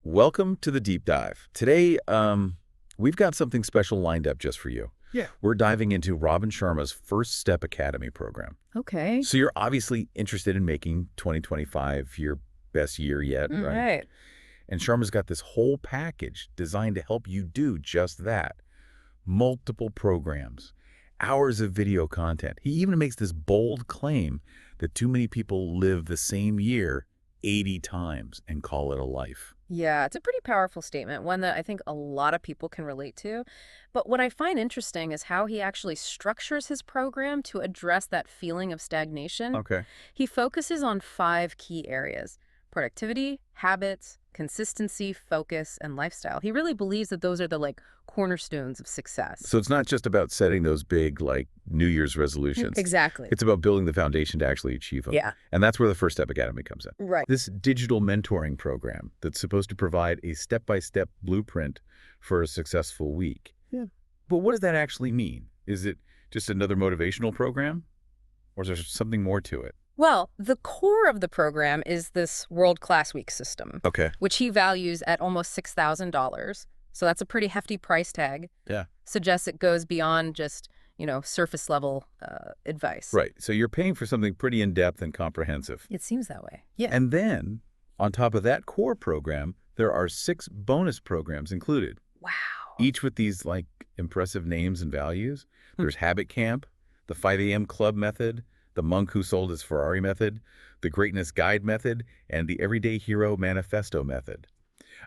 welcome to the deep dive. Today, we've got something special lined up just for you. Yeah. We're diving into Robin Sharma's First Step Academy program. Okay. So you're obviously interested in making 2025 your best year yet, right? Right. And Sharma's got this whole package designed to help you do just that. Multiple programs, hours of video content. He even makes this bold claim that too many people live the same year 80 times and call it a life. Yeah, it's a pretty powerful statement, one that I think a lot of people can relate to. But what I find interesting is how he actually structures his program to address that feeling of stagnation. Okay. He focuses on 5 key areas: productivity, habits, consistency, focus, and lifestyle. He really believes that those are the cornerstones of success. So it's not just about setting those big, New Year's resolutions. Exactly. It's about building the foundation to actually achieve them. Yeah. And that's where the First Step Academy comes in. Right. This digital mentoring program that's supposed to provide a step-by-step blueprint for a successful week. Yeah. But what does that actually mean? Is it just another motivational program? Or is there something more to it? Well, the core of the program is this world-class week system, Okay. which he values at almost $6,000. So that's a pretty hefty price tag. Yeah. Suggests it goes beyond just, surface level advice. Right. So you're paying for something pretty in-depth and comprehensive. It seems that way. Yeah. And then, on top of that core program, there are 6 bonus programs included. Wow. Each with these, impressive names and values. There's Habit Camp, the 5 a.m. Club Method, the Monk Who Sold His Ferrari Method, the Greatness Guide Method, and the Everyday Hero Manifesto Method.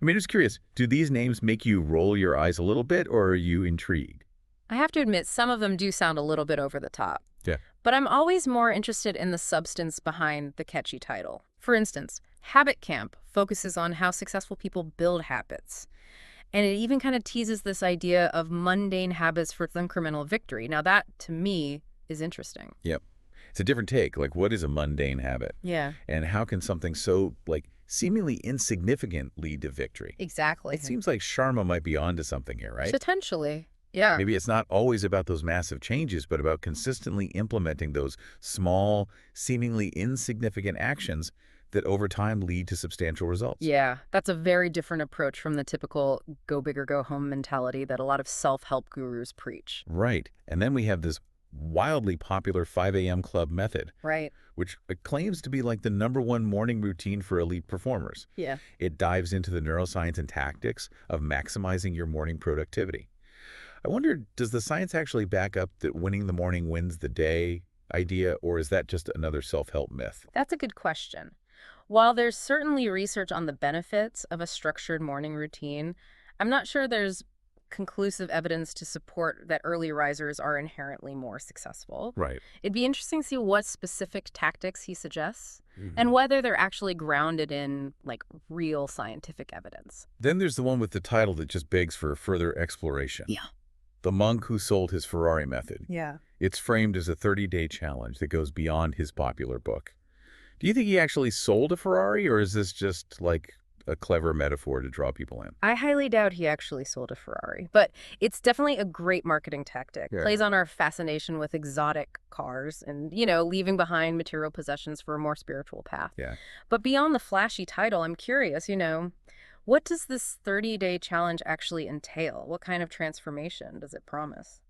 I mean, just curious, do these names make you roll your eyes a little bit, or are you intrigued? I have to admit, some of them do sound a little bit over the top. Yeah. But I'm always more interested in the substance behind the catchy title. For instance, Habit Camp focuses on how successful people build habits. And it even kind of teases this idea of mundane habits for incremental victory. Now that, to me, is interesting. Yep. It's a different take. What is a mundane habit? Yeah. And how can something so, seemingly insignificant lead to victory? Exactly. It seems like Sharma might be onto something here, right? Potentially. Yeah. Maybe it's not always about those massive changes, but about consistently implementing those small, seemingly insignificant actions that over time lead to substantial results. Yeah, that's a very different approach from the typical go big or go home mentality that a lot of self-help gurus preach. Right. And then we have this wildly popular 5 a.m. Club method, Right. which claims to be the #1 morning routine for elite performers. Yeah. It dives into the neuroscience and tactics of maximizing your morning productivity. I wonder, does the science actually back up that winning the morning wins the day idea, or is that just another self-help myth? That's a good question. While there's certainly research on the benefits of a structured morning routine, I'm not sure there's conclusive evidence to support that early risers are inherently more successful. Right. It'd be interesting to see what specific tactics he suggests and whether they're actually grounded in, real scientific evidence. Then there's the one with the title that just begs for further exploration. Yeah. The Monk Who Sold His Ferrari Method. Yeah. It's framed as a 30-day challenge that goes beyond his popular book. Do you think he actually sold a Ferrari, or is this just a clever metaphor to draw people in? I highly doubt he actually sold a Ferrari, but it's definitely a great marketing tactic. Yeah. Plays on our fascination with exotic cars and, leaving behind material possessions for a more spiritual path. Yeah. But beyond the flashy title, I'm curious, what does this 30-day challenge actually entail? What kind of transformation does it promise?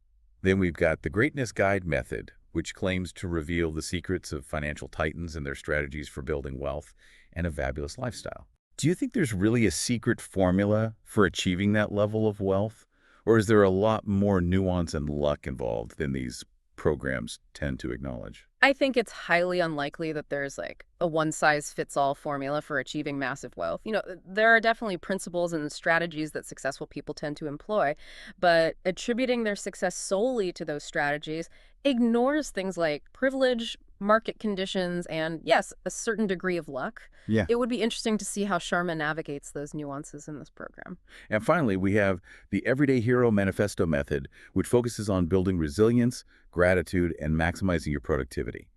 Then we've got the Greatness Guide Method, which claims to reveal the secrets of financial titans and their strategies for building wealth and a fabulous lifestyle. Do you think there's really a secret formula for achieving that level of wealth? Or is there a lot more nuance and luck involved than these programs tend to acknowledge? I think it's highly unlikely that there's a one-size-fits-all formula for achieving massive wealth. There are definitely principles and strategies that successful people tend to employ, but attributing their success solely to those strategies ignores things like privilege, market conditions, and yes, a certain degree of luck. Yeah. It would be interesting to see how Sharma navigates those nuances in this program. And finally, we have the Everyday Hero Manifesto Method, which focuses on building resilience, gratitude, and maximizing your productivity.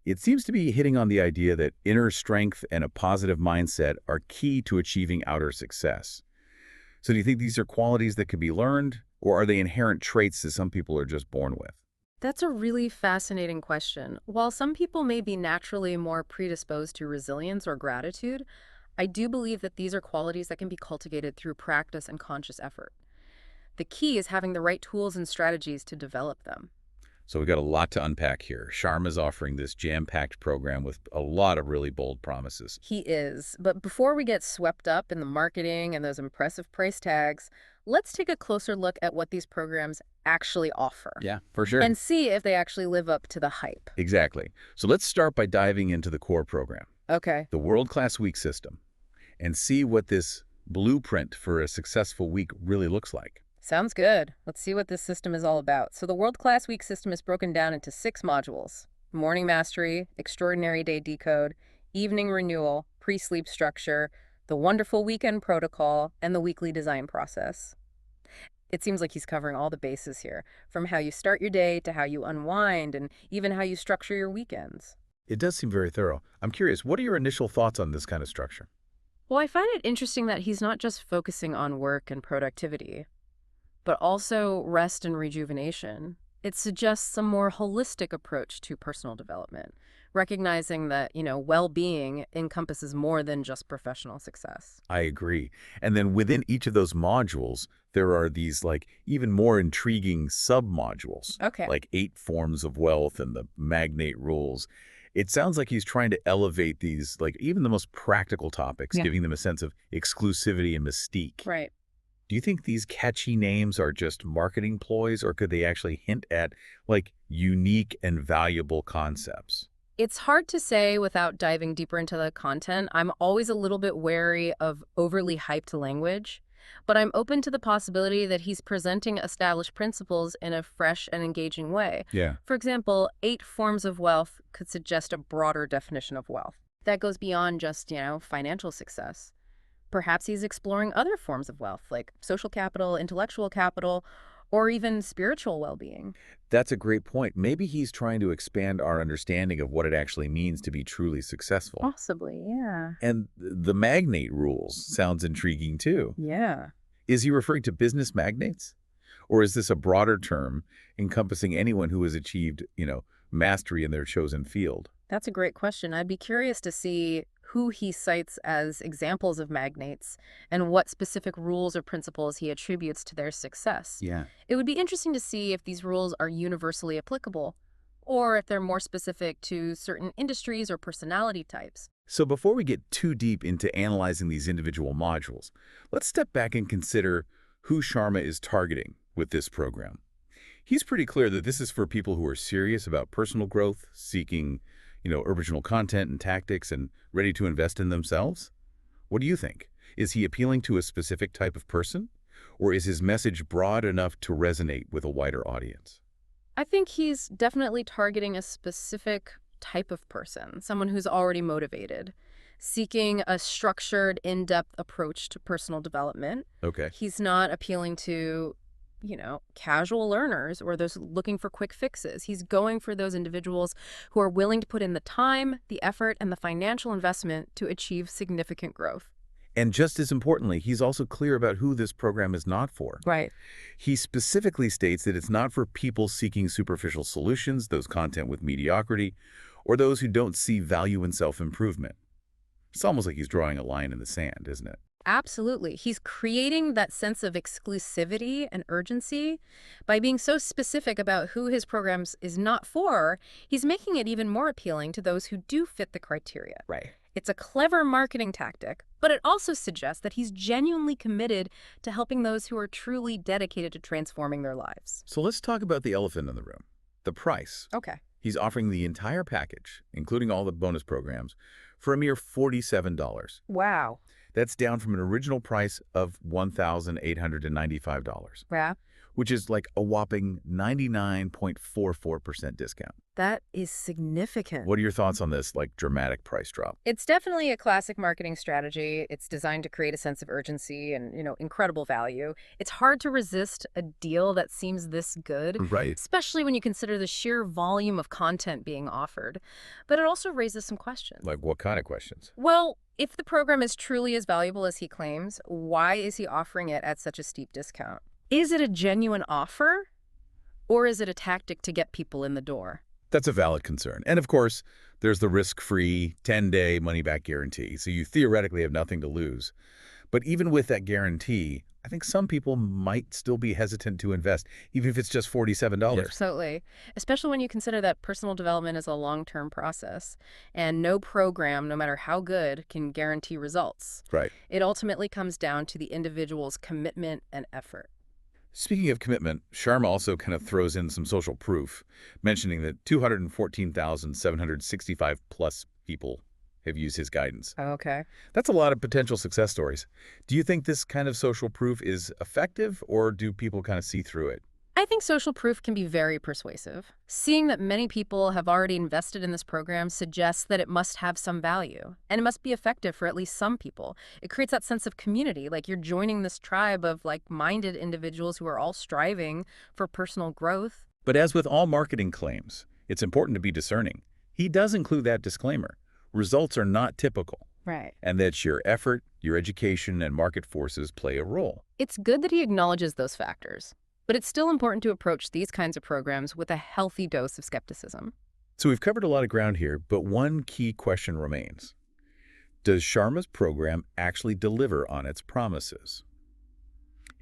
It seems to be hitting on the idea that inner strength and a positive mindset are key to achieving outer success. So do you think these are qualities that can be learned, or are they inherent traits that some people are just born with? That's a really fascinating question. While some people may be naturally more predisposed to resilience or gratitude, I do believe that these are qualities that can be cultivated through practice and conscious effort. The key is having the right tools and strategies to develop them. So we've got a lot to unpack here. Sharma's offering this jam-packed program with a lot of really bold promises. He is. But before we get swept up in the marketing and those impressive price tags, let's take a closer look at what these programs actually offer Yeah, for sure. and see if they actually live up to the hype. Exactly. So let's start by diving into the core program, Okay. the world-class week system, and see what this blueprint for a successful week really looks like. Sounds good. Let's see what this system is all about. So the world-class week system is broken down into 6 modules: morning mastery, extraordinary day decode, evening renewal, pre-sleep structure, the wonderful weekend protocol, and the weekly design process. It seems like he's covering all the bases here, from how you start your day to how you unwind and even how you structure your weekends. It does seem very thorough. I'm curious, what are your initial thoughts on this kind of structure? Well, I find it interesting that he's not just focusing on work and productivity, but also rest and rejuvenation. It suggests a more holistic approach to personal development, recognizing that, well-being encompasses more than just professional success. I agree. And then within each of those modules, there are these like even more intriguing sub-modules, Okay. like 8 forms of wealth and the magnate rules. It sounds like he's trying to elevate these, like even the most practical topics, Yeah. giving them a sense of exclusivity and mystique. Right. Do you think these catchy names are just marketing ploys, or could they actually hint at like unique and valuable concepts? It's hard to say without diving deeper into the content. I'm always a little bit wary of overly hyped language, but I'm open to the possibility that he's presenting established principles in a fresh and engaging way. Yeah. For example, 8 forms of wealth could suggest a broader definition of wealth that goes beyond just, financial success. Perhaps he's exploring other forms of wealth, like social capital, intellectual capital, or even spiritual well-being. That's a great point. Maybe he's trying to expand our understanding of what it actually means to be truly successful. Possibly, yeah. And the magnate rules sounds intriguing too. Yeah. Is he referring to business magnates? Or is this a broader term encompassing anyone who has achieved, mastery in their chosen field? That's a great question. I'd be curious to see who he cites as examples of magnates and what specific rules or principles he attributes to their success. Yeah. It would be interesting to see if these rules are universally applicable or if they're more specific to certain industries or personality types. So before we get too deep into analyzing these individual modules, let's step back and consider who Sharma is targeting with this program. He's pretty clear that this is for people who are serious about personal growth, seeking, original content and tactics, and ready to invest in themselves. What do you think? Is he appealing to a specific type of person? Or is his message broad enough to resonate with a wider audience? I think he's definitely targeting a specific type of person, someone who's already motivated, seeking a structured, in-depth approach to personal development. Okay. He's not appealing to, casual learners or those looking for quick fixes. He's going for those individuals who are willing to put in the time, the effort, and the financial investment to achieve significant growth. And just as importantly, he's also clear about who this program is not for. Right. He specifically states that it's not for people seeking superficial solutions, those content with mediocrity, or those who don't see value in self-improvement. It's almost like he's drawing a line in the sand, isn't it? Absolutely. He's creating that sense of exclusivity and urgency by being so specific about who his programs is not for. He's making it even more appealing to those who do fit the criteria. Right. It's a clever marketing tactic, but it also suggests that he's genuinely committed to helping those who are truly dedicated to transforming their lives. So let's talk about the elephant in the room, the price. Okay. He's offering the entire package, including all the bonus programs, for a mere $47. Wow. That's down from an original price of $1,895, Yeah. which is like a whopping 99.44% discount. That is significant. What are your thoughts on this, like, dramatic price drop? It's definitely a classic marketing strategy. It's designed to create a sense of urgency and, incredible value. It's hard to resist a deal that seems this good, Right. especially when you consider the sheer volume of content being offered. But it also raises some questions. Like, what kind of questions? Well, if the program is truly as valuable as he claims, why is he offering it at such a steep discount? Is it a genuine offer, or is it a tactic to get people in the door? That's a valid concern. And of course, there's the risk-free 10-day money-back guarantee, so you theoretically have nothing to lose. But even with that guarantee, I think some people might still be hesitant to invest, even if it's just $47. Absolutely. Especially when you consider that personal development is a long-term process, and no program, no matter how good, can guarantee results. Right. It ultimately comes down to the individual's commitment and effort. Speaking of commitment, Sharma also kind of throws in some social proof, mentioning that 214,765 plus people have used his guidance. Okay. That's a lot of potential success stories. Do you think this kind of social proof is effective, or do people kind of see through it? I think social proof can be very persuasive. Seeing that many people have already invested in this program suggests that it must have some value, and it must be effective for at least some people. It creates that sense of community, like you're joining this tribe of like-minded individuals who are all striving for personal growth. But as with all marketing claims, it's important to be discerning. He does include that disclaimer. Results are not typical, Right. and that your effort, your education, and market forces play a role. It's good that he acknowledges those factors, but it's still important to approach these kinds of programs with a healthy dose of skepticism. So we've covered a lot of ground here, but one key question remains. Does Sharma's program actually deliver on its promises?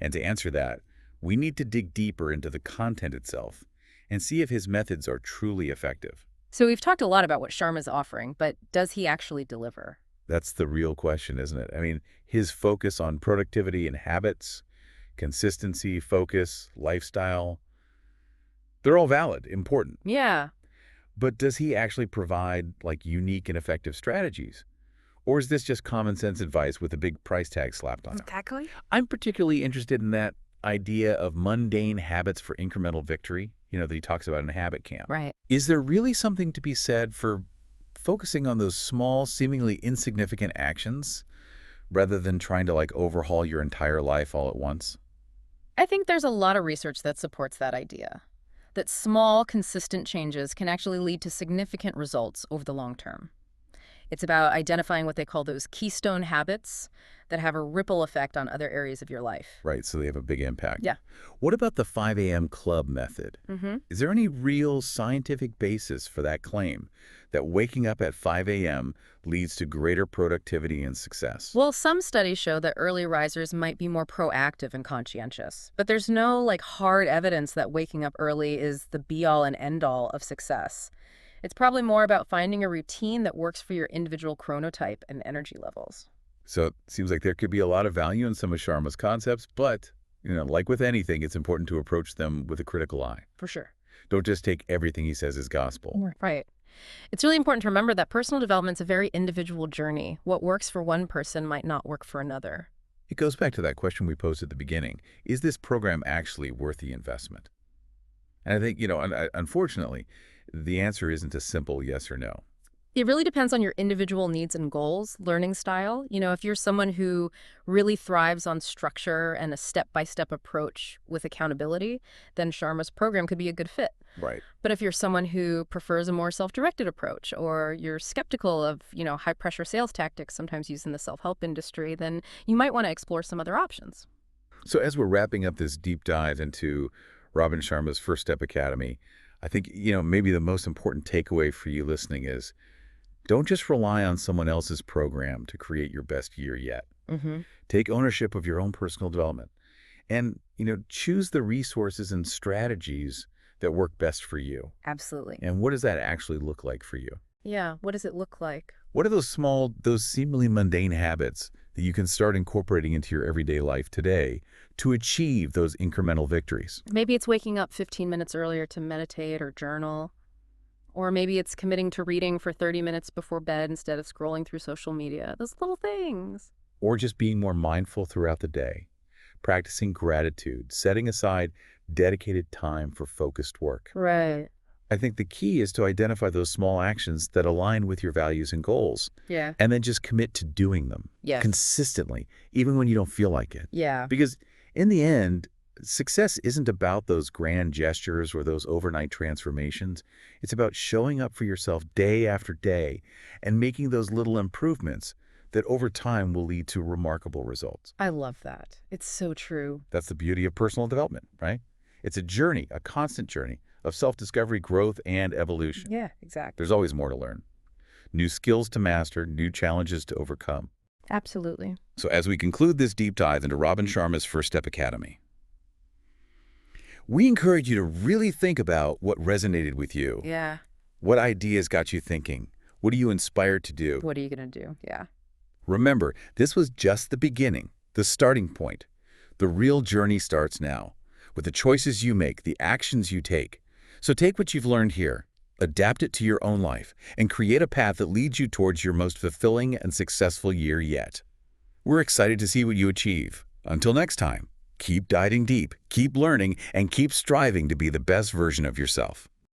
And to answer that, we need to dig deeper into the content itself and see if his methods are truly effective. So we've talked a lot about what Sharma's offering, but does he actually deliver? That's the real question, isn't it? I mean, his focus on productivity and habits, consistency, focus, lifestyle, they're all valid, important. Yeah. But does he actually provide, like, unique and effective strategies? Or is this just common sense advice with a big price tag slapped on it? Exactly. I'm particularly interested in that idea of mundane habits for incremental victory, that he talks about in Habit Camp. Right. Is there really something to be said for focusing on those small, seemingly insignificant actions rather than trying to, like, overhaul your entire life all at once? I think there's a lot of research that supports that idea, that small, consistent changes can actually lead to significant results over the long term. It's about identifying what they call those keystone habits that have a ripple effect on other areas of your life. Right, so they have a big impact. Yeah. What about the 5 a.m. club method? Mm-hmm. Is there any real scientific basis for that claim that waking up at 5 a.m. leads to greater productivity and success? Well, some studies show that early risers might be more proactive and conscientious, but there's no hard evidence that waking up early is the be-all and end-all of success. It's probably more about finding a routine that works for your individual chronotype and energy levels. So it seems like there could be a lot of value in some of Sharma's concepts, but, like with anything, it's important to approach them with a critical eye. For sure. Don't just take everything he says as gospel. Right. It's really important to remember that personal development's a very individual journey. What works for one person might not work for another. It goes back to that question we posed at the beginning. Is this program actually worth the investment? And I think, unfortunately, the answer isn't a simple yes or no. It really depends on your individual needs and goals, learning style. If you're someone who really thrives on structure and a step-by-step approach with accountability, then Sharma's program could be a good fit. Right. But if you're someone who prefers a more self-directed approach, or you're skeptical of, high-pressure sales tactics sometimes used in the self-help industry, then you might want to explore some other options. So as we're wrapping up this deep dive into Robin Sharma's First Step Academy, I think, maybe the most important takeaway for you listening is don't just rely on someone else's program to create your best year yet. Mm-hmm. Take ownership of your own personal development and, choose the resources and strategies that work best for you. Absolutely. And what does that actually look like for you? Yeah. What does it look like? What are those seemingly mundane habits that you can start incorporating into your everyday life today to achieve those incremental victories? Maybe it's waking up 15 minutes earlier to meditate or journal. Or maybe it's committing to reading for 30 minutes before bed instead of scrolling through social media. Those little things. Or just being more mindful throughout the day, practicing gratitude, setting aside dedicated time for focused work. Right. I think the key is to identify those small actions that align with your values and goals, Yeah. and then just commit to doing them Yes. consistently, even when you don't feel like it. Yeah. Because in the end, success isn't about those grand gestures or those overnight transformations. It's about showing up for yourself day after day and making those little improvements that over time will lead to remarkable results. I love that. It's so true. That's the beauty of personal development, right? It's a journey, a constant journey, of self-discovery, growth, and evolution. Yeah, exactly. There's always more to learn, new skills to master, new challenges to overcome. Absolutely. So as we conclude this deep dive into Robin Sharma's First Step Academy, we encourage you to really think about what resonated with you. Yeah. What ideas got you thinking? What are you inspired to do? What are you going to do? Yeah. Remember, this was just the beginning, the starting point. The real journey starts now, with the choices you make, the actions you take. So take what you've learned here, adapt it to your own life, and create a path that leads you towards your most fulfilling and successful year yet. We're excited to see what you achieve. Until next time, keep diving deep, keep learning, and keep striving to be the best version of yourself.